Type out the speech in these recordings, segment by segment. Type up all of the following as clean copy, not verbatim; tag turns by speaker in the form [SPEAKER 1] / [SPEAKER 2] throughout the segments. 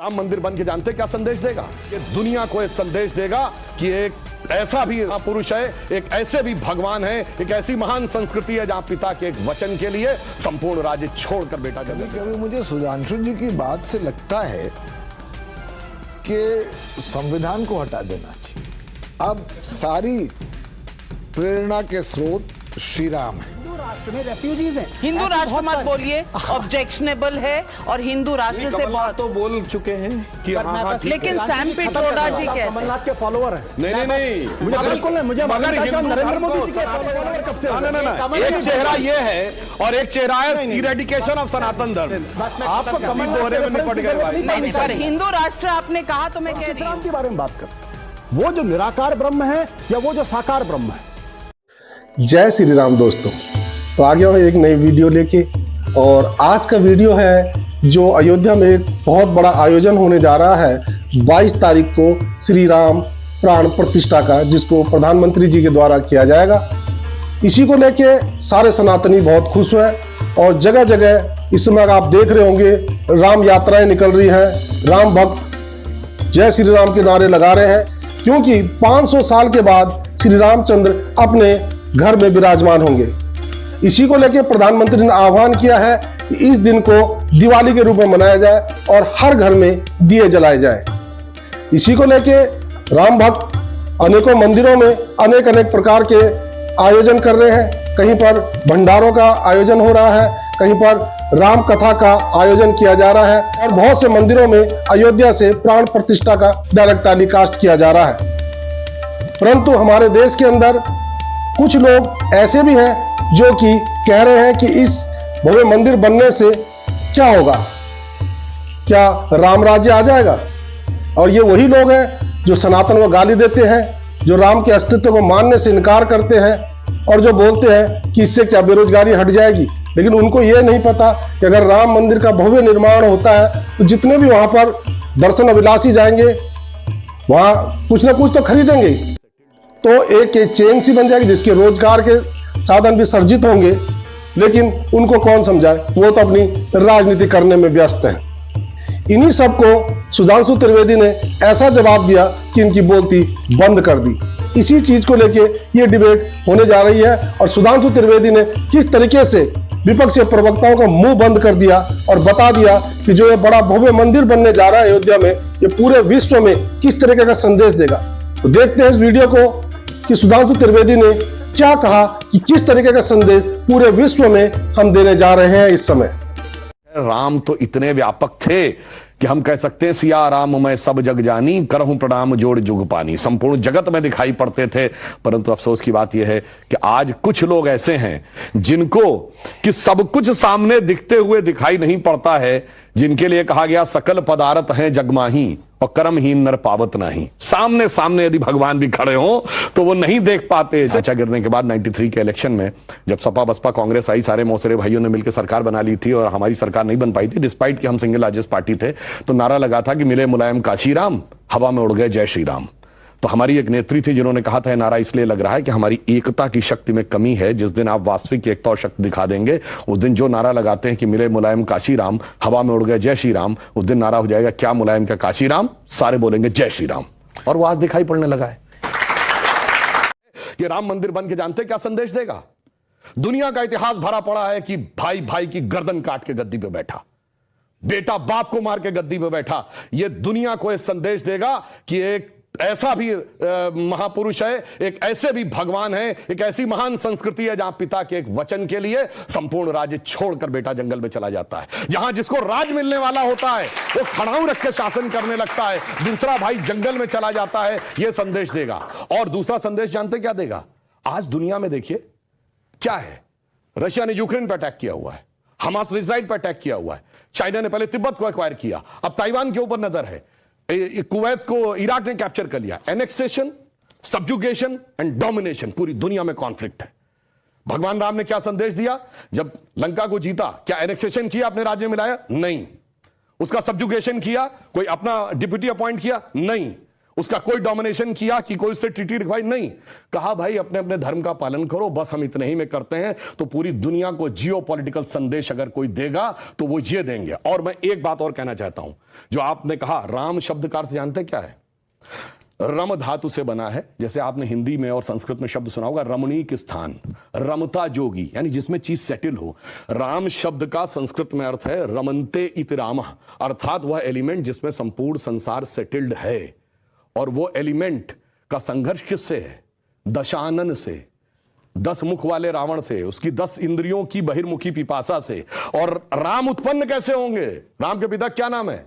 [SPEAKER 1] राम मंदिर बन के जानते क्या संदेश देगा? ये दुनिया को एक संदेश देगा कि एक ऐसा भी पुरुष है, एक ऐसे भी भगवान है, एक ऐसी महान संस्कृति है जहां पिता के एक वचन के लिए संपूर्ण राज्य छोड़कर बेटा चले।
[SPEAKER 2] कभी मुझे सुधांशु जी की बात से लगता है कि संविधान को हटा देना चाहिए। अब सारी प्रेरणा के स्रोत श्री राम है।
[SPEAKER 3] में रेफ्यूजीज हैं।
[SPEAKER 4] हिंदू राष्ट्र मत बोलिए, ऑब्जेक्शनेबल है और हिंदू राष्ट्र से बहुत
[SPEAKER 1] तो बोल चुके हैं कि
[SPEAKER 4] लेकिन सैम पिट्रोडा जी कहते हैं
[SPEAKER 3] कमलनाथ के फॉलोअर हैं।
[SPEAKER 1] नहीं
[SPEAKER 3] मुझे बिल्कुल नहीं, मुझे नरेंद्र मोदी जी के फॉलोअर कब से?
[SPEAKER 1] एक चेहरा ये है और एक चेहरा है इरेडिकेशन ऑफ सनातन धर्म।
[SPEAKER 3] आपको कमेंट दोहरे में निपट गए।
[SPEAKER 4] नहीं, पर हिंदू राष्ट्र आपने कहा तो मैं कह रही हूं
[SPEAKER 3] के बारे में बात कर, वो जो निराकार ब्रह्म है या वो जो साकार ब्रह्म है।
[SPEAKER 5] जय श्री राम दोस्तों, तो आ गया हूँ एक नई वीडियो लेके। और आज का वीडियो है जो अयोध्या में एक बहुत बड़ा आयोजन होने जा रहा है 22 तारीख को श्री राम प्राण प्रतिष्ठा का, जिसको प्रधानमंत्री जी के द्वारा किया जाएगा। इसी को लेके सारे सनातनी बहुत खुश हुए और जगह जगह इस समय आप देख रहे होंगे राम यात्राएं निकल रही हैं, राम भक्त जय श्री राम के नारे लगा रहे हैं, क्योंकि 500 साल के बाद श्री रामचंद्र अपने घर में विराजमान होंगे। इसी को लेकर प्रधानमंत्री ने आह्वान किया है कि इस दिन को दिवाली के रूप में मनाया जाए और हर घर में दिए जलाए जाए। इसी को लेकर राम भक्त अनेकों मंदिरों में अनेक अनेक प्रकार के आयोजन कर रहे हैं। कहीं पर भंडारों का आयोजन हो रहा है, कहीं पर राम कथा का आयोजन किया जा रहा है और बहुत से मंदिरों में अयोध्या से प्राण प्रतिष्ठा का डायरेक्ट टेलीकास्ट किया जा रहा है। परंतु हमारे देश के अंदर कुछ लोग ऐसे भी हैं जो कि कह रहे हैं कि इस भव्य मंदिर बनने से क्या होगा, क्या राम राज्य आ जाएगा? और ये वही लोग हैं जो सनातन को गाली देते हैं, जो राम के अस्तित्व को मानने से इनकार करते हैं और जो बोलते हैं कि इससे क्या बेरोजगारी हट जाएगी। लेकिन उनको ये नहीं पता कि अगर राम मंदिर का भव्य निर्माण होता है तो जितने भी वहां पर दर्शन अभिलाषी जाएंगे वहां कुछ ना कुछ तो खरीदेंगे, तो एक चेन सी बन जाएगी जिसके रोजगार के साधन भी सर्जित होंगे। लेकिन उनको कौन समझाए, वो तो अपनी राजनीति करने में व्यस्त हैं। इन्हीं सबको सुधांशु त्रिवेदी ने ऐसा जवाब दिया कि इनकी बोलती बंद कर दी। इसी चीज को लेके ये डिबेट होने जा रही है और सुधांशु त्रिवेदी ने किस तरीके से विपक्षी प्रवक्ताओं का मुंह बंद कर दिया और बता दिया कि जो ये बड़ा भव्य मंदिर बनने जा रहा है अयोध्या में, ये पूरे विश्व में किस तरीके का संदेश देगा। तो देखते हैं इस वीडियो को कि सुधांशु त्रिवेदी ने क्या कहा कि किस तरीके का संदेश पूरे विश्व में हम देने जा रहे हैं इस समय।
[SPEAKER 1] राम तो इतने व्यापक थे कि हम कह सकते हैं सिया राम मैं सब जग जानी, करहूं प्रणाम जोड़ जुग पानी। संपूर्ण जगत में दिखाई पड़ते थे। परंतु अफसोस की बात यह है कि आज कुछ लोग ऐसे हैं जिनको कि सब कुछ सामने दिखते हुए दिखाई नहीं पड़ता है, जिनके लिए कहा गया सकल पदार्थ हैं जगमाही और कर्महीन नर पावत नहीं। सामने सामने यदि भगवान भी खड़े हों तो वो नहीं देख पाते। चाचा गिरने के बाद 93 के इलेक्शन में जब सपा बसपा कांग्रेस आई, सारे मौसेरे भाइयों ने मिलकर सरकार बना ली थी और हमारी सरकार नहीं बन पाई थी, डिस्पाइट कि हम सिंगल लार्जेस्ट पार्टी थे। तो नारा लगा था कि मिले मुलायम काशी राम, हवा में उड़ गए जय श्री राम। तो हमारी एक नेत्री थी जिन्होंने कहा था नारा इसलिए लग रहा है कि हमारी एकता की शक्ति में कमी है। जिस दिन आप वास्तविक एकता और शक्ति दिखा देंगे, उस दिन जो नारा लगाते हैं कि मिले मुलायम काशी राम, हवा में उड़ गए जय श्री राम, उस दिन नारा हो जाएगा क्या मुलायम क्या काशी राम, सारे बोलेंगे जय श्री राम। और वो आज दिखाई पड़ने लगा है। ये राम मंदिर बन के जानते क्या संदेश देगा? दुनिया का इतिहास भरा पड़ा है कि भाई भाई की गर्दन काट के गद्दी पे बैठा, बेटा बाप को मार के गद्दी पे बैठा। ये दुनिया को एक संदेश देगा कि एक ऐसा भी महापुरुष है, एक ऐसे भी भगवान है, एक ऐसी महान संस्कृति है जहां पिता के एक वचन के लिए संपूर्ण राज्य छोड़कर बेटा जंगल में चला जाता है। जहां जिसको राज मिलने वाला होता है वो खड़ाऊ रख के शासन करने लगता है, दूसरा भाई जंगल में चला जाता है। यह संदेश देगा। और दूसरा संदेश जानते क्या देगा? आज दुनिया में देखिए क्या है, रशिया ने यूक्रेन पर अटैक किया हुआ है, हमास ने इजराइल पर अटैक किया हुआ है, चाइना ने पहले तिब्बत को एक्वायर किया, अब ताइवान के ऊपर नजर है, कुवैत को इराक ने कैप्चर कर लिया। एनेक्सेशन, सब्जुगेशन एंड डोमिनेशन, पूरी दुनिया में कॉन्फ्लिक्ट है। भगवान राम ने क्या संदेश दिया? जब लंका को जीता, क्या एनेक्सेशन किया, अपने राज्य में मिलाया? नहीं। उसका सब्जुगेशन किया, कोई अपना डिप्यूटी अपॉइंट किया? नहीं। उसका कोई डोमिनेशन किया कि कोई उससे ट्रीटी रिक्वाइर नहीं। कहा भाई अपने अपने धर्म का पालन करो, बस हम इतने ही में करते हैं। तो पूरी दुनिया को जियोपॉलिटिकल संदेश अगर कोई देगा तो वो ये देंगे। और मैं एक बात और कहना चाहता हूं, जो आपने कहा राम शब्द का अर्थ जानते क्या है? रम धातु से बना है। जैसे आपने हिंदी में और संस्कृत में शब्द सुना होगा रमणीक स्थान, रमता जोगी, यानी जिसमें चीज सेटल हो। राम शब्द का संस्कृत में अर्थ है रमन्ते इति रामः, अर्थात वह एलिमेंट जिसमें संपूर्ण संसार सेटल्ड है। और वो एलिमेंट का संघर्ष किससे है? दशानन से, 10 मुख वाले रावण से, उसकी 10 इंद्रियों की बहिर्मुखी पिपासा से। और राम उत्पन्न कैसे होंगे? राम के पिता क्या नाम है?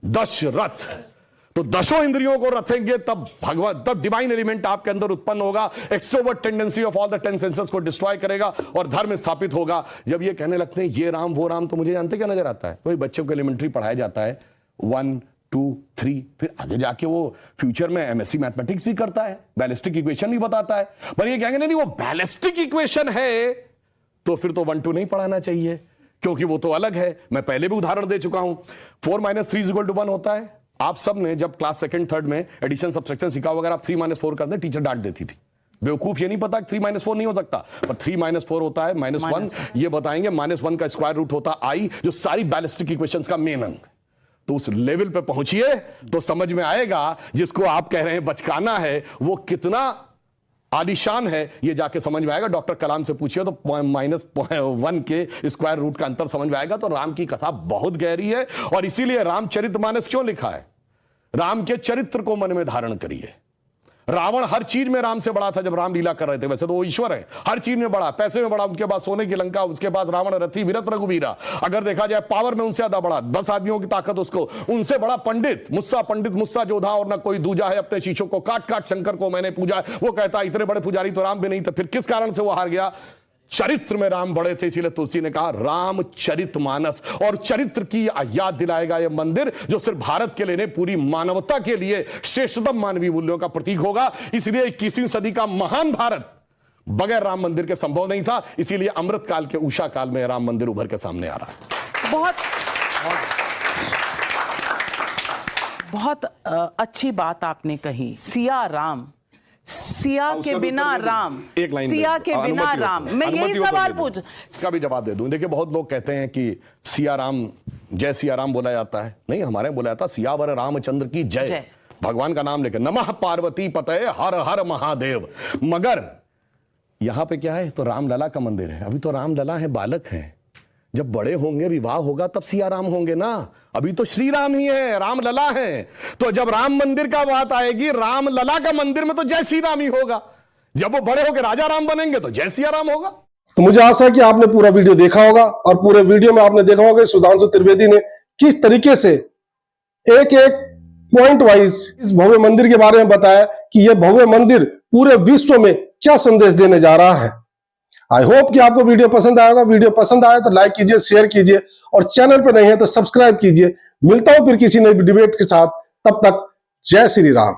[SPEAKER 1] दशरथ। तो 10 इंद्रियों को रखेंगे तब भगवान, तब डिवाइन एलिमेंट आपके अंदर उत्पन्न होगा। Extrovert tendency of all the 10 senses को डिस्ट्रॉय करेगा और धर्म स्थापित होगा। जब ये कहने लगते हैं ये राम वो राम, तो मुझे जानते क्या नजर आता है? वही बच्चों को एलिमेंट्री पढ़ाया जाता है 1 2 3, फिर आगे जाके वो फ्यूचर में एमएससी मैथमेटिक्स भी करता है, बैलिस्टिक इक्वेशन भी बताता है। पर ये कहेंगे नहीं वो बैलिस्टिक इक्वेशन है, तो फिर तो 1 2 नहीं पढ़ाना चाहिए, क्योंकि वो तो अलग है। मैं पहले भी उदाहरण दे चुका हूं। 4 - 3 = 1 होता है। आप सब ने जब क्लास 2nd 3rd में एडिशन सब्ट्रैक्शन सीखा, अगर आप 3 - 4 करते टीचर डांट देती थी। बेवकूफ ये नहीं पता 3 - 4 नहीं हो सकता, पर 3 - 4 होता है -1। ये बताएंगे -1 का स्क्वायर रूट होता I, जो सारी बैलिस्टिक इक्वेशंस का मेन अंग। तो उस लेवल पे पहुंचिए तो समझ में आएगा जिसको आप कह रहे हैं बचकाना है वो कितना आलिशान है, ये जाके समझ में आएगा। डॉक्टर कलाम से पूछिए तो -1 के स्क्वायर रूट का अंतर समझ में आएगा। तो राम की कथा बहुत गहरी है और इसीलिए रामचरितमानस क्यों लिखा है? राम के चरित्र को मन में धारण करिए। रावण हर चीज में राम से बड़ा था जब राम लीला कर रहे थे। वैसे तो वो ईश्वर है, हर चीज में बड़ा, पैसे में बड़ा, उनके पास सोने की लंका, उसके पास रावण रथी विरत रघुवीरा। अगर देखा जाए पावर में उनसे ज्यादा बड़ा, 10 आदमियों की ताकत उसको, उनसे बड़ा पंडित मुस्सा जोधा और ना कोई दूजा है। अपने शीशों को काट काट शंकर को मैंने पूजा। वो कहता इतने बड़े पुजारी तो राम भी नहीं थे। फिर किस कारण से वो हार गया? चरित्र में राम बड़े थे। इसीलिए तुलसी ने कहा रामचरितमानस। और चरित्र की याद दिलाएगा यह मंदिर, जो सिर्फ भारत के लिए नहीं पूरी मानवता के लिए श्रेष्ठतम मानवीय मूल्यों का प्रतीक होगा। इसलिए 21वीं सदी का महान भारत बगैर राम मंदिर के संभव नहीं था। इसीलिए अमृत काल के उषा काल में राम मंदिर उभर के सामने आ रहा है।
[SPEAKER 4] बहुत अच्छी बात आपने कही। सिया राम, सिया के बिना राम,
[SPEAKER 1] एक लाइन
[SPEAKER 4] सिया के बिना राम। मैं यही सवाल पूछ,
[SPEAKER 1] इसका भी जवाब दे दूं। देखिए बहुत लोग कहते हैं कि सिया राम, जय सिया राम बोला जाता है। नहीं, हमारे बोला जाता सियावर रामचंद्र की जय। भगवान का नाम लेकर नमः पार्वती पतये हर हर महादेव। मगर यहां पे क्या है? तो रामलला का मंदिर है। अभी तो रामलला है, बालक है। जब बड़े होंगे, विवाह होगा, तब सिया राम होंगे ना। अभी तो श्री राम ही है, रामलला है। तो जब राम मंदिर का बात आएगी, रामलला का मंदिर में तो जय श्री राम ही होगा। जब वो बड़े होकर राजा राम बनेंगे तो जय सिया राम होगा।
[SPEAKER 5] तो मुझे आशा है कि आपने पूरा वीडियो देखा होगा और पूरे वीडियो में आपने देखा होगा सुधांशु त्रिवेदी ने किस तरीके से एक एक पॉइंट वाइज इस भव्य मंदिर के बारे में बताया कि यह भव्य मंदिर पूरे विश्व में क्या संदेश देने जा रहा है। आई होप कि आपको वीडियो पसंद आएगा। वीडियो पसंद आए तो लाइक कीजिए, शेयर कीजिए और चैनल पर नहीं है तो सब्सक्राइब कीजिए। मिलता हूं फिर किसी नई डिबेट के साथ। तब तक जय श्री राम।